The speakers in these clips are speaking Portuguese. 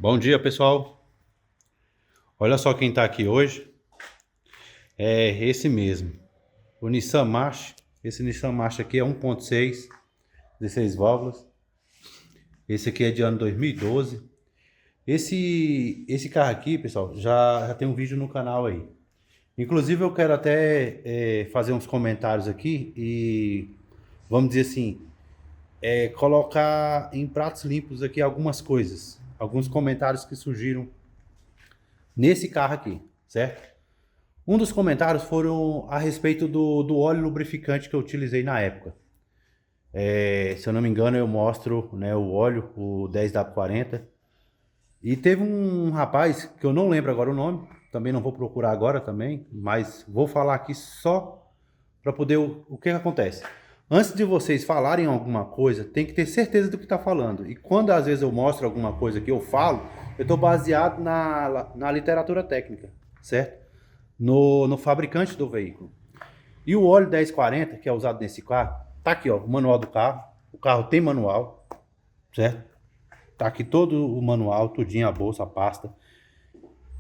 Bom dia, pessoal. Olha só quem está aqui hoje. É esse mesmo, o Nissan March. Esse Nissan March aqui é 1.6, 16 válvulas. Esse aqui é de ano 2012. Esse carro aqui, pessoal, já tem um vídeo no canal aí. Inclusive eu quero até fazer uns comentários aqui e, vamos dizer assim, colocar em pratos limpos aqui algumas coisas. Alguns comentários que surgiram nesse carro aqui, certo? Um dos comentários foram a respeito do óleo lubrificante que eu utilizei na época. Se eu não me engano, eu mostro, né, o óleo, o 10W40. E teve um rapaz, que eu não lembro agora o nome, também não vou procurar agora também, mas vou falar aqui só para poder... O que acontece? Antes de vocês falarem alguma coisa, tem que ter certeza do que está falando. E quando às vezes eu mostro alguma coisa que eu falo, eu estou baseado na literatura técnica, certo? No fabricante do veículo. E o óleo 1040, que é usado nesse carro, tá aqui, ó, o manual do carro. O carro tem manual, certo? Tá aqui todo o manual, tudinho, a bolsa, a pasta.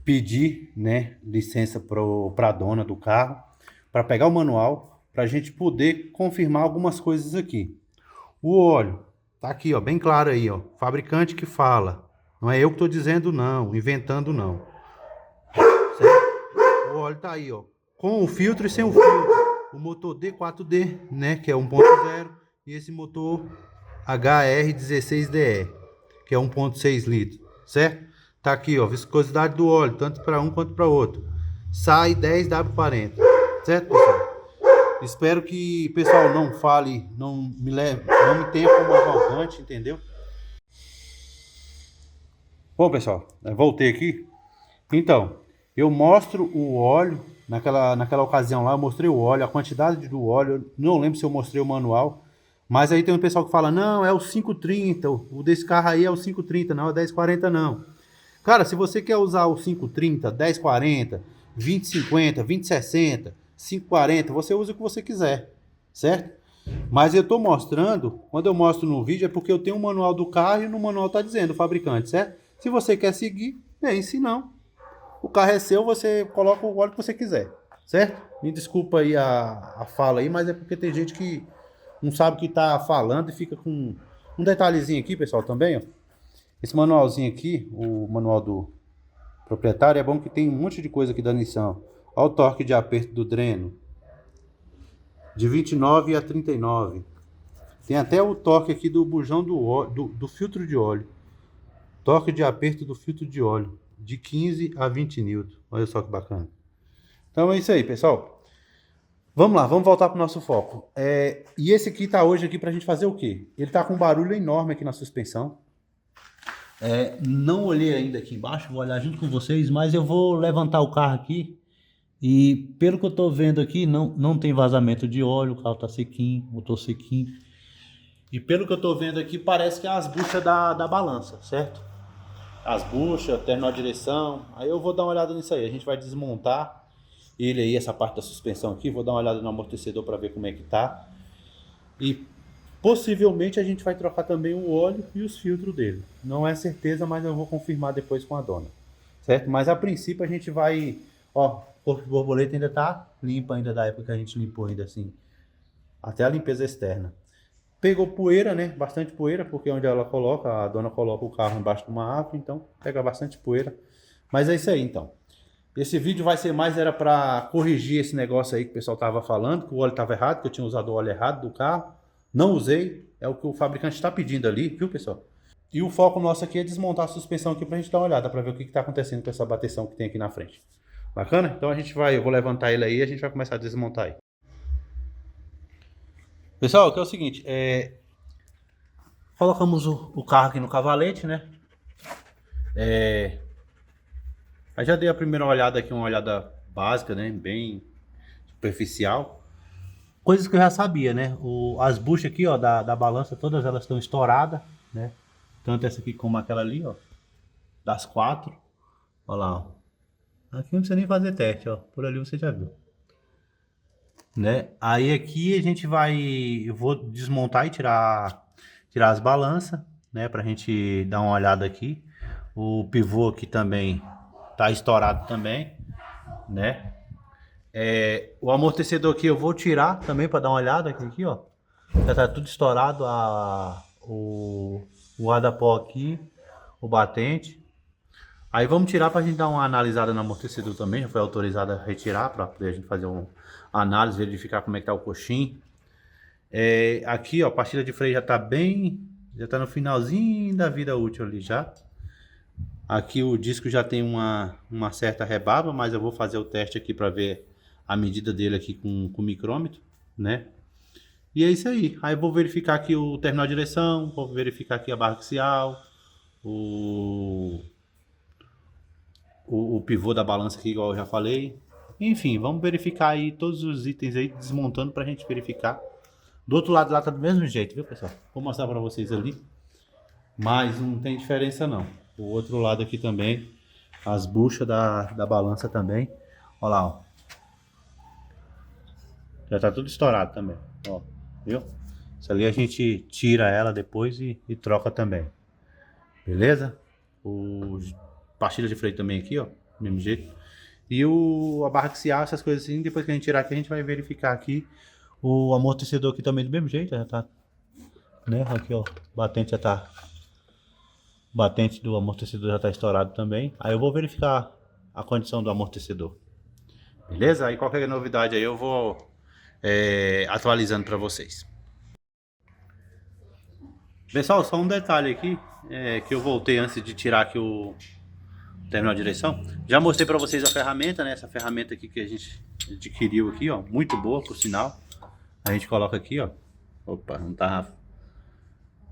Pedi, né, licença para a dona do carro, para pegar o manual, para a gente poder confirmar algumas coisas aqui. O óleo, tá aqui, ó, bem claro aí, ó, fabricante que fala. Não é eu que estou dizendo não, inventando não. Certo? O óleo tá aí, ó, com o filtro e sem o filtro. O motor D4D, né, que é 1.0, e esse motor HR16DE, que é 1.6 litros, certo? Tá aqui, ó, viscosidade do óleo, tanto para um quanto para outro. Sai 10W40, certo, pessoal? Espero que o pessoal não fale, não me tenha como arrogante, entendeu? Bom, pessoal, voltei aqui. Então, eu mostro o óleo, naquela ocasião lá, eu mostrei o óleo, a quantidade do óleo, não lembro se eu mostrei o manual, mas aí tem um pessoal que fala, não, é o 530, o desse carro aí é o 530, não é o 1040 não. Cara, se você quer usar o 530, 1040, 2050, 2060, 540, você usa o que você quiser, certo? Mas eu estou mostrando, quando eu mostro no vídeo, é porque eu tenho um manual do carro e no manual está dizendo o fabricante, certo? Se você quer seguir, bem, se não, o carro é seu, você coloca o óleo que você quiser, certo? Me desculpa aí a fala aí, mas é porque tem gente que não sabe o que está falando e fica com um detalhezinho aqui, pessoal, também, ó. Esse manualzinho aqui, o manual do proprietário, é bom que tem um monte de coisa aqui da Nissan. Olha o torque de aperto do dreno, de 29 a 39. Tem até o torque aqui do bujão do filtro de óleo. Torque de aperto do filtro de óleo, de 15 a 20 newton. Olha só que bacana. Então é isso aí, pessoal. Vamos lá, vamos voltar para o nosso foco. E esse aqui está hoje aqui para a gente fazer o quê? Ele está com um barulho enorme aqui na suspensão. Não olhei ainda aqui embaixo, vou olhar junto com vocês, mas eu vou levantar o carro aqui e pelo que eu tô vendo aqui, não tem vazamento de óleo, o carro tá sequinho, motor sequinho. E pelo que eu tô vendo aqui, parece que é as buchas da balança, certo? As buchas, terminou a direção, aí eu vou dar uma olhada nisso aí, a gente vai desmontar ele aí, essa parte da suspensão aqui, vou dar uma olhada no amortecedor para ver como é que tá. E possivelmente a gente vai trocar também o óleo e os filtros dele. Não é certeza, mas eu vou confirmar depois com a dona. Certo? Mas a princípio a gente vai... Ó, o corpo de borboleta ainda tá limpa ainda da época que a gente limpou ainda assim. Até a limpeza externa. Pegou poeira, né? Bastante poeira, porque onde ela coloca, a dona coloca o carro embaixo de uma árvore, então pega bastante poeira. Mas é isso aí então. Esse vídeo vai ser mais, era para corrigir esse negócio aí que o pessoal tava falando, que o óleo tava errado, que eu tinha usado o óleo errado do carro. Não usei, é o que o fabricante está pedindo ali, viu, pessoal? E o foco nosso aqui é desmontar a suspensão aqui pra gente dar uma olhada, para ver o que está acontecendo com essa bateção que tem aqui na frente. Bacana? Então eu vou levantar ele aí e a gente vai começar a desmontar aí. Pessoal, que é o seguinte, colocamos o carro aqui no cavalete, né? Aí já dei a primeira olhada aqui, uma olhada básica, né? Bem superficial. Coisas que eu já sabia, né? As buchas aqui, ó, da balança, todas elas estão estouradas, né? Tanto essa aqui como aquela ali, ó. Das quatro. Olha lá, ó. Aqui não precisa nem fazer teste, ó. Por ali você já viu. Né? Aí aqui a gente vai... Eu vou desmontar e tirar as balanças, né? Pra gente dar uma olhada aqui. O pivô aqui também tá estourado também, né? O amortecedor aqui eu vou tirar também para dar uma olhada aqui, ó. Já tá tudo estourado, o guarda-pó aqui, o batente. Aí vamos tirar para a gente dar uma analisada no amortecedor também. Já foi autorizado a retirar para poder a gente fazer uma análise, verificar como é que tá o coxim. Aqui, ó, a pastilha de freio já tá já tá no finalzinho da vida útil ali já. Aqui o disco já tem uma certa rebaba, mas eu vou fazer o teste aqui para ver a medida dele aqui com o micrômetro, né? E é isso aí. Aí eu vou verificar aqui o terminal de direção, vou verificar aqui a barra axial, o, o pivô da balança aqui, igual eu já falei. Enfim, vamos verificar aí todos os itens aí, desmontando pra gente verificar. Do outro lado lá tá do mesmo jeito, viu, pessoal? Vou mostrar pra vocês ali. Mas não tem diferença não. O outro lado aqui também, as buchas da balança também. Olha lá, ó. Já tá tudo estourado também, ó. Viu? Isso ali a gente tira ela depois e troca também. Beleza? O pastilha de freio também aqui, ó. Do mesmo jeito. E a barra axial, essas coisas assim, depois que a gente tirar aqui, a gente vai verificar aqui. O amortecedor aqui também do mesmo jeito, já tá, né? Aqui, ó. Batente já tá. Batente do amortecedor já tá estourado também. Aí eu vou verificar a condição do amortecedor. Beleza? Aí qualquer novidade aí eu vou atualizando para vocês. Pessoal, só um detalhe aqui, que eu voltei antes de tirar aqui o terminal de direção. Já mostrei para vocês a ferramenta, né? Essa ferramenta aqui que a gente adquiriu aqui, ó, muito boa, por sinal. A gente coloca aqui, ó. Opa, não tá.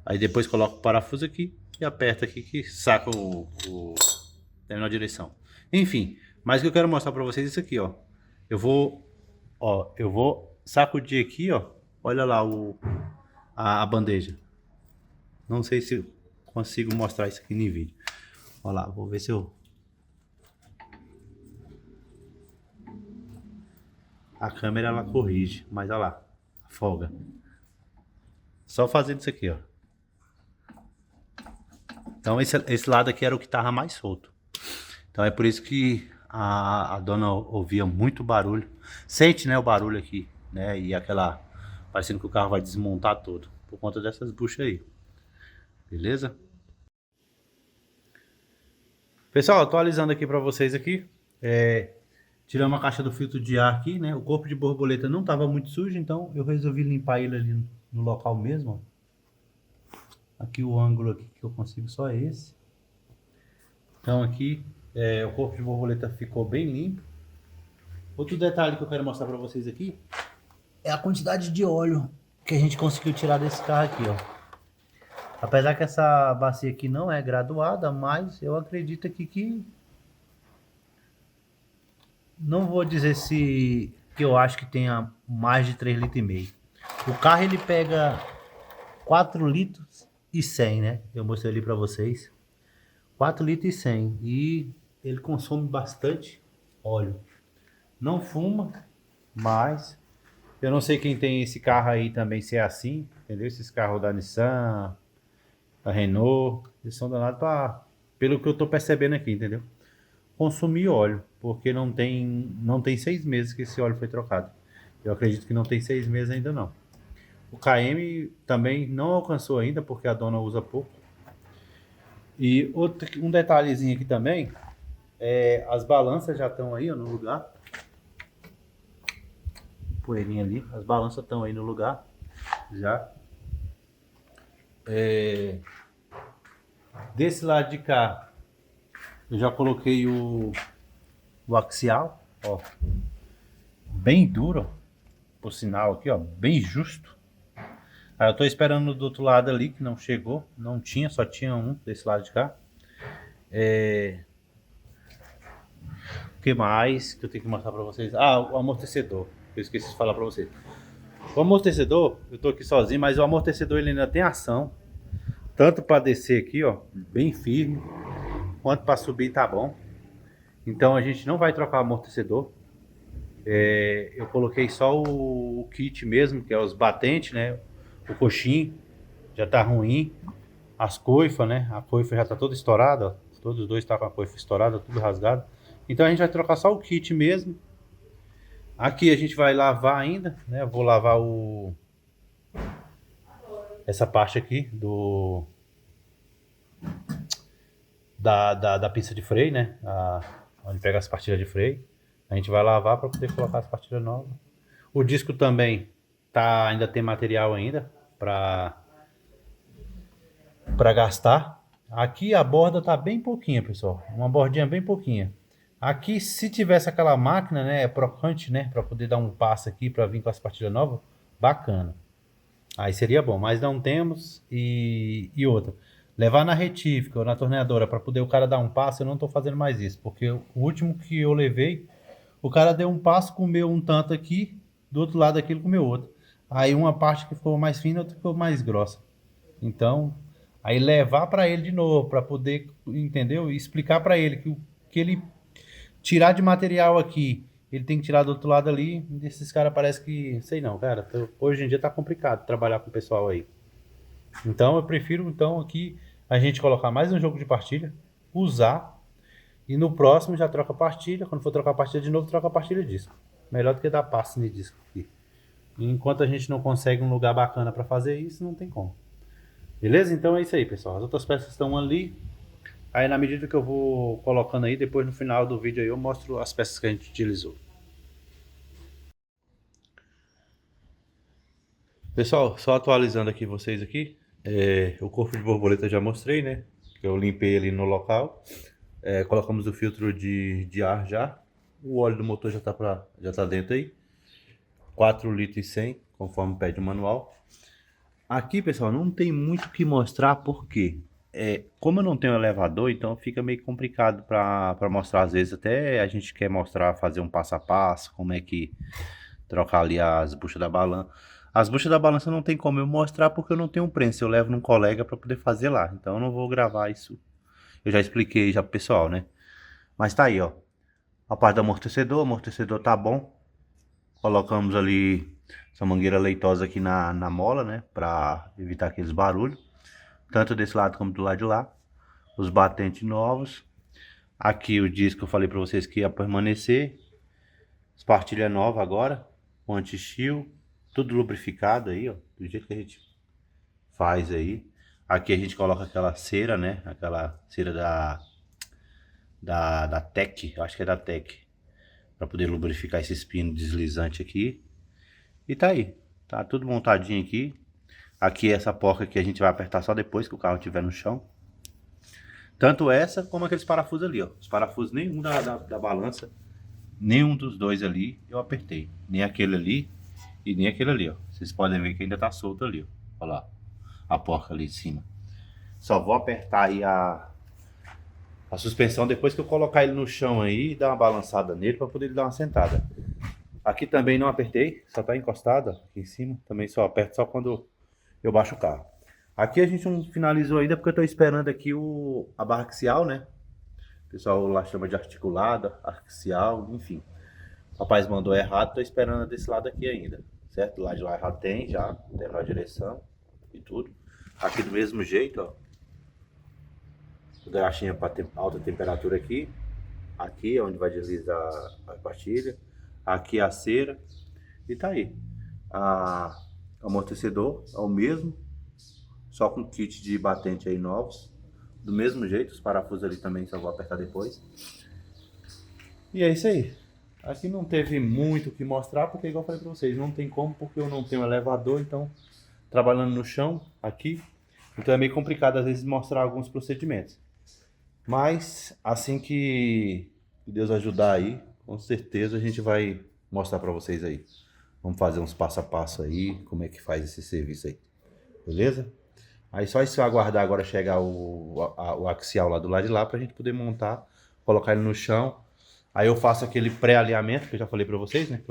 Aí depois coloca o parafuso aqui e aperta aqui que saca o terminal de direção. Enfim, mas o que eu quero mostrar para vocês é isso aqui, ó. Eu vou sacudir aqui, ó. Olha lá a bandeja. Não sei se eu consigo mostrar isso aqui no vídeo. Olha lá, vou ver se eu... A câmera ela corrige, mas olha lá, folga. Só fazendo isso aqui, ó. Então esse lado aqui era o que tava mais solto. Então é por isso que a dona ouvia muito barulho. Sente, né, o barulho aqui, né? E aquela... parecendo que o carro vai desmontar todo. Por conta dessas buchas aí. Beleza? Pessoal, atualizando aqui para vocês aqui. Tiramos a caixa do filtro de ar aqui, né? O corpo de borboleta não estava muito sujo, então eu resolvi limpar ele ali no local mesmo. Ó. Aqui o ângulo aqui que eu consigo só é esse. Então aqui o corpo de borboleta ficou bem limpo. Outro detalhe que eu quero mostrar para vocês aqui é a quantidade de óleo que a gente conseguiu tirar desse carro aqui, ó. Apesar que essa bacia aqui não é graduada, mas eu acredito aqui que... Não vou dizer que eu acho que tenha mais de 3,5 litros. O carro ele pega 4 litros e 100, né? Eu mostrei ali para vocês. 4 litros e 100. E ele consome bastante óleo. Não fuma, mas... Eu não sei quem tem esse carro aí também se é assim, entendeu? Esses carros da Nissan... a Renault, eles são danados para, pelo que eu tô percebendo aqui, entendeu? Consumir óleo, porque não tem 6 meses que esse óleo foi trocado. Eu acredito que não tem 6 meses ainda não. O KM também não alcançou ainda, porque a dona usa pouco. E um detalhezinho aqui também, as balanças já estão aí ó, no lugar. Poeirinha ali, as balanças estão aí no lugar, já. Desse lado de cá eu já coloquei o axial, ó, bem duro, por sinal aqui, ó, bem justo. Aí eu tô esperando do outro lado ali que não chegou, não tinha, só tinha um desse lado de cá. O que mais que eu tenho que mostrar pra vocês? O amortecedor, eu esqueci de falar pra vocês. O amortecedor, eu tô aqui sozinho, mas o amortecedor ele ainda tem ação. Tanto para descer aqui, ó, bem firme, quanto para subir tá bom. Então a gente não vai trocar o amortecedor. Eu coloquei só o kit mesmo, que é os batentes, né? O coxim já tá ruim. As coifas, né? A coifa já tá toda estourada, ó. Todos os dois tá com a coifa estourada, tudo rasgado. Então a gente vai trocar só o kit mesmo. Aqui a gente vai lavar ainda, né? Eu vou lavar essa parte aqui da pista de freio, né? Onde pega as pastilhas de freio. A gente vai lavar para poder colocar as pastilhas novas. O disco também ainda tem material ainda para gastar. Aqui a borda tá bem pouquinha, pessoal. Uma bordinha bem pouquinha. Aqui, se tivesse aquela máquina, né, crocante, né, para poder dar um passo aqui para vir com as pastilhas novas, bacana. Aí seria bom, mas não temos. E outra, levar na retífica ou na torneadora para poder o cara dar um passo, eu não tô fazendo mais isso, porque o último que eu levei, o cara deu um passo, comeu um tanto aqui, do outro lado aquilo comeu outro. Aí uma parte que ficou mais fina, outra ficou mais grossa. Então, aí levar para ele de novo, para poder, entendeu? E explicar para ele que o que ele tirar de material aqui, ele tem que tirar do outro lado ali. Esses caras parece que, sei não, cara, hoje em dia tá complicado trabalhar com o pessoal aí. Então, eu prefiro então aqui a gente colocar mais um jogo de partilha, usar e no próximo já troca a partilha. Quando for trocar a partilha de novo, troca a partilha disco. Melhor do que dar passe de disco aqui. E enquanto a gente não consegue um lugar bacana para fazer isso, não tem como. Beleza? Então é isso aí, pessoal. As outras peças estão ali. Aí na medida que eu vou colocando aí, depois no final do vídeo aí eu mostro as peças que a gente utilizou. Pessoal, só atualizando aqui vocês aqui. O corpo de borboleta eu já mostrei, né? Que eu limpei ali no local. Colocamos o filtro de ar já. O óleo do motor já tá dentro aí. 4 litros e 100, conforme pede o manual. Aqui, pessoal, não tem muito o que mostrar, porque como eu não tenho elevador, então fica meio complicado para mostrar. Às vezes até a gente quer mostrar, fazer um passo a passo, como é que trocar ali as buchas da balança. As buchas da balança não tem como eu mostrar porque eu não tenho prensa, eu levo num colega para poder fazer lá. Então eu não vou gravar isso. Eu já expliquei já pro pessoal, né? Mas tá aí, ó. A parte do amortecedor, o amortecedor tá bom. Colocamos ali essa mangueira leitosa aqui na mola, né? Para evitar aqueles barulhos. Tanto desse lado como do lado de lá. Os batentes novos. Aqui o disco que eu falei para vocês que ia permanecer. As partilhas novas agora. O anti-chill. Tudo lubrificado aí, ó. Do jeito que a gente faz aí. Aqui a gente coloca aquela cera, né? Aquela cera da Tec. Eu acho que é da Tec. Para poder lubrificar esse espino deslizante aqui. E tá aí. Tá tudo montadinho aqui. Aqui essa porca que a gente vai apertar só depois que o carro estiver no chão. Tanto essa como aqueles parafusos ali, ó. Os parafusos nenhum da balança. Nenhum dos dois ali eu apertei. Nem aquele ali e nem aquele ali, ó. Vocês podem ver que ainda tá solto ali, ó. Olha lá. A porca ali em cima. Só vou apertar aí a suspensão depois que eu colocar ele no chão aí e dar uma balançada nele para poder ele dar uma sentada. Aqui também não apertei, só tá encostada aqui em cima. Também só aperto só quando eu baixo o carro. Aqui a gente não finalizou ainda porque eu tô esperando aqui a barra axial, né? O pessoal lá chama de articulada, axial, enfim. O rapaz mandou errado, tô esperando desse lado aqui ainda, certo? Do lado de lá já tem a direção e tudo. Aqui do mesmo jeito, ó. O graxinha para alta temperatura aqui. Aqui é onde vai deslizar a pastilha. Aqui a cera. E tá aí. O amortecedor é o mesmo. Só com kit de batente aí novos. Do mesmo jeito. Os parafusos ali também só vou apertar depois. E é isso aí. Aqui não teve muito o que mostrar. Porque igual eu falei pra vocês. Não tem como porque eu não tenho elevador. Então trabalhando no chão aqui. Então é meio complicado às vezes mostrar alguns procedimentos. Mas assim que Deus ajudar aí, com certeza a gente vai mostrar para vocês aí. Vamos fazer uns passo a passo aí, como é que faz esse serviço aí. Beleza? Aí só isso aguardar agora chegar o axial lá do lado de lá pra gente poder montar, colocar ele no chão. Aí eu faço aquele pré-alinhamento que eu já falei para vocês, né?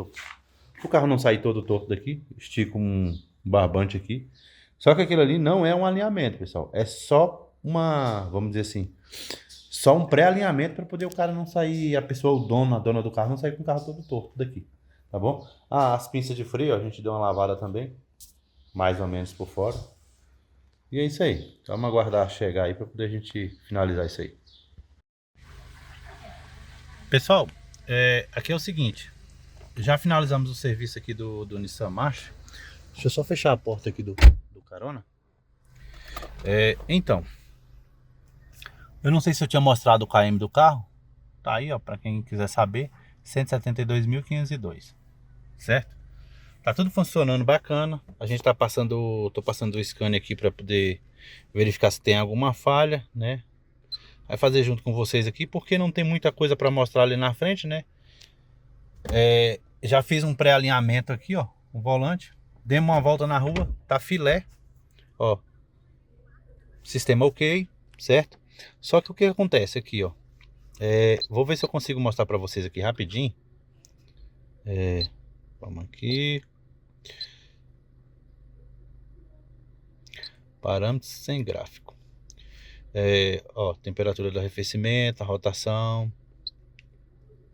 O carro não sair todo torto daqui, estico um barbante aqui. Só que aquilo ali não é um alinhamento, pessoal. É só vamos dizer assim, só um pré-alinhamento para poder o cara não sair, a dona do carro não sair com o carro todo torto daqui, tá bom? As pinças de freio, a gente deu uma lavada também, mais ou menos por fora. E é isso aí, vamos aguardar chegar aí para poder a gente finalizar isso aí. Pessoal, aqui é o seguinte. Já finalizamos o serviço aqui do Nissan March. Deixa eu só fechar a porta aqui do carona. Então, eu não sei se eu tinha mostrado o KM do carro. Tá aí, ó, para quem quiser saber, 172.502, certo? Tá tudo funcionando bacana. A gente tá passando, tô passando o scan aqui para poder verificar se tem alguma falha, né? Vai fazer junto com vocês aqui, porque não tem muita coisa para mostrar ali na frente, né? Já fiz um pré-alinhamento aqui, ó, o volante. Demos uma volta na rua, tá filé, ó. Sistema ok, certo? Só que o que acontece aqui, ó. Vou ver se eu consigo mostrar para vocês aqui rapidinho. Vamos aqui. Parâmetros sem gráfico. Ó, temperatura do arrefecimento, a rotação.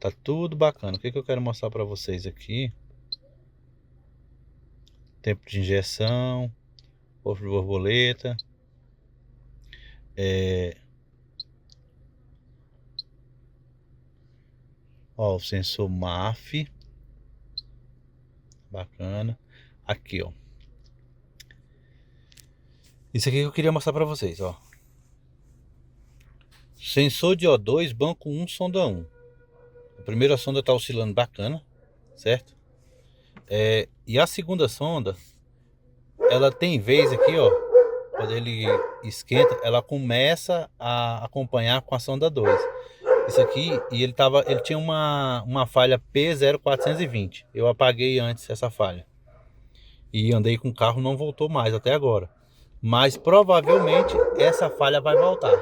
Tá tudo bacana. O que eu quero mostrar para vocês aqui? Tempo de injeção, ovo de borboleta. Ó, o sensor MAF. Bacana. Aqui, ó. Isso aqui que eu queria mostrar para vocês, ó. Sensor de O2, banco 1, sonda 1. A primeira sonda tá oscilando bacana, certo? E a segunda sonda, ela tem vez aqui, ó, quando ele esquenta, ela começa a acompanhar com a sonda 2. Isso aqui, e ele tinha uma falha P0420. Eu apaguei antes essa falha. E andei com o carro, não voltou mais até agora. Mas provavelmente essa falha vai voltar,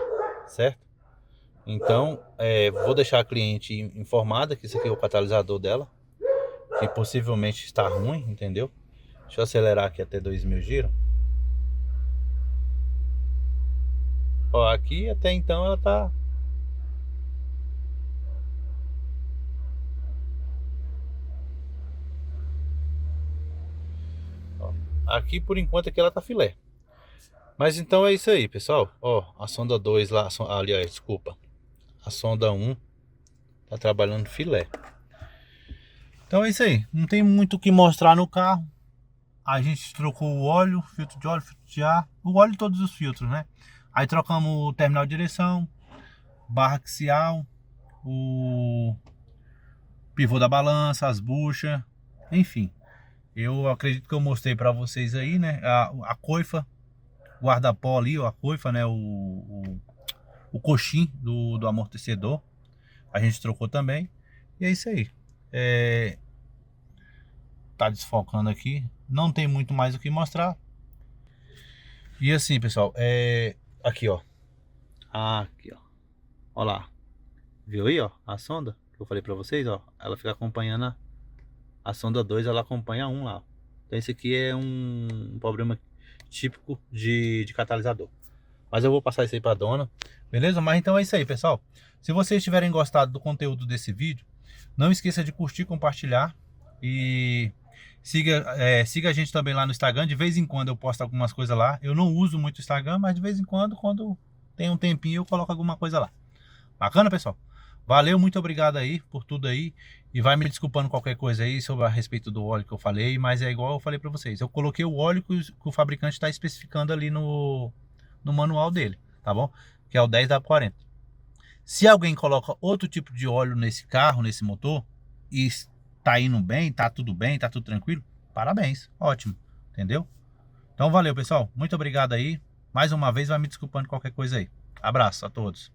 certo? Então, vou deixar a cliente informada que isso aqui é o catalisador dela, que possivelmente está ruim, entendeu? Deixa eu acelerar aqui até 2.000 giros. Ó, aqui até então ela tá... Ó, aqui por enquanto aqui ela tá filé. Mas então é isso aí, pessoal. Ó, a sonda 2 lá, aliás, desculpa. A sonda 1 tá trabalhando filé. Então é isso aí. Não tem muito o que mostrar no carro. A gente trocou o óleo, filtro de óleo, filtro de ar. O óleo e todos os filtros, né? Aí trocamos o terminal de direção, barra axial, o pivô da balança, as buchas. Enfim. Eu acredito que eu mostrei pra vocês aí, né? A coifa, guarda-pó ali, ó, a coifa, né? O coxim do amortecedor. A gente trocou também. E é isso aí. Tá desfocando aqui. Não tem muito mais o que mostrar. E assim, pessoal, aqui, ó. Aqui, ó. Ó lá. Viu aí, ó? A sonda que eu falei pra vocês, ó. Ela fica acompanhando a sonda 2, ela acompanha 1 lá. Então esse aqui é um problema típico de catalisador. Mas eu vou passar isso aí pra dona. Beleza? Mas então é isso aí, pessoal. Se vocês tiverem gostado do conteúdo desse vídeo, não esqueça de curtir, compartilhar. E siga a gente também lá no Instagram. De vez em quando eu posto algumas coisas lá. Eu não uso muito o Instagram, mas de vez em quando tem um tempinho, eu coloco alguma coisa lá. Bacana, pessoal? Valeu, muito obrigado aí por tudo aí. E vai me desculpando qualquer coisa aí sobre a respeito do óleo que eu falei. Mas é igual eu falei pra vocês. Eu coloquei o óleo que o fabricante está especificando ali no manual dele, tá bom? Que é o 10W40. Se alguém coloca outro tipo de óleo nesse carro, nesse motor, e tá indo bem, tá tudo tranquilo, parabéns, ótimo, entendeu? Então valeu, pessoal, muito obrigado aí. Mais uma vez, vai me desculpando qualquer coisa aí. Abraço a todos.